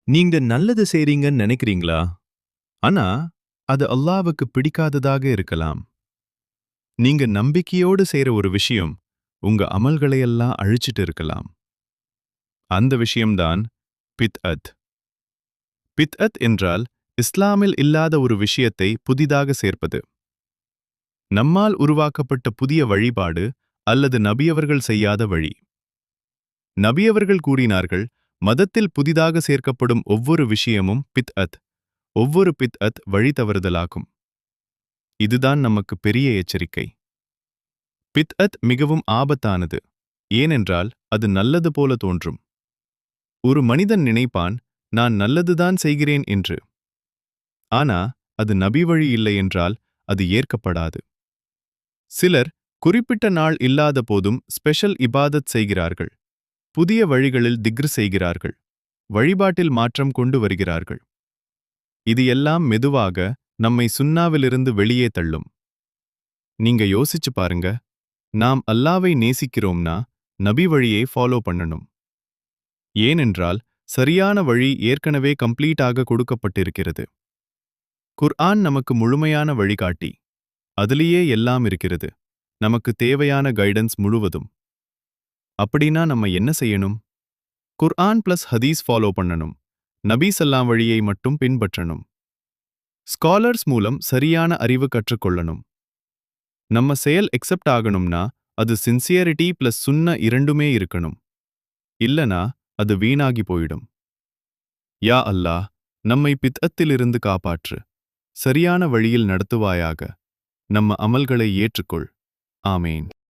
நீங்க நல்லது செய்றீங்கன்னு நினைக்கிறீங்களா? ஆனா, அது அல்லாஹ்வுக்கு பிடிக்காததாக இருக்கலாம். நீங்க நம்பிக்கையோடு செய்ற ஒரு விஷயம், உங்க அமல்களையெல்லாம் அழிச்சிட்டு இருக்கலாம். அந்த விஷயம்தான் பித்அத். பித்அத் என்றால், இஸ்லாமில் இல்லாத ஒரு விஷயத்தை புதிதாக சேர்ப்பது. நம்மால் உருவாக்கப்பட்ட புதிய வழிபாடு அல்லது நபியவர்கள் செய்யாத வழி. நபியவர்கள் கூறினார்கள், மதத்தில் புதிதாக சேர்க்கப்படும் ஒவ்வொரு விஷயமும் பித்அத். ஒவ்வொரு பித்அத் வழி தவறுதலாகும். இதுதான் நமக்கு பெரிய எச்சரிக்கை. பித்அத் மிகவும் ஆபத்தானது. ஏனென்றால் அது நல்லது போல தோன்றும். ஒரு மனிதன் நினைப்பான், நான் நல்லதுதான் செய்கிறேன் என்று. ஆனா, அது நபி வழி இல்லை என்றால் அது ஏற்கப்படாது. சிலர் குறிப்பிட்ட நாள் இல்லாத போதும் ஸ்பெஷல் இபாதத் செய்கிறார்கள். புதிய வழிகளில் திக்ர் செய்கிறார்கள். வழிபாட்டில் மாற்றம் கொண்டு வருகிறார்கள். இது எல்லாம் மெதுவாக நம்மை சுன்னாவிலிருந்து வெளியே தள்ளும். நீங்க யோசிச்சு பாருங்க. நாம் அல்லாவை நேசிக்கிறோம்னா நபி வழியை ஃபாலோ பண்ணணும். ஏனென்றால் சரியான வழி ஏற்கனவே கம்ப்ளீட்டாக கொடுக்கப்பட்டிருக்கிறது. குர்ஆன் நமக்கு முழுமையான வழிகாட்டி. அதிலேயே எல்லாம் இருக்கிறது. நமக்கு தேவையான கைடன்ஸ் முழுவதும். அப்படின்னா நம்ம என்ன செய்யணும்? குர்ஆன் பிளஸ் ஹதீஸ் ஃபாலோ பண்ணணும். நபி ஸல்லல்லாஹு வழியை மட்டும் பின்பற்றணும். ஸ்காலர்ஸ் மூலம் சரியான அறிவு கற்றுக்கொள்ளணும். நம்ம செயல் எக்ஸெப்ட் ஆகணும்னா அது சின்சியரிட்டி பிளஸ் சுன்ன இரண்டுமே இருக்கணும். இல்லனா அது வீணாகி போயிடும். யா அல்லாஹ், நம்மை பித்அத்திலிருந்து காப்பாற்று. சரியான வழியில் நடத்துவாயாக. நம்ம அமல்களை ஏற்றுக்கொள். ஆமேன்.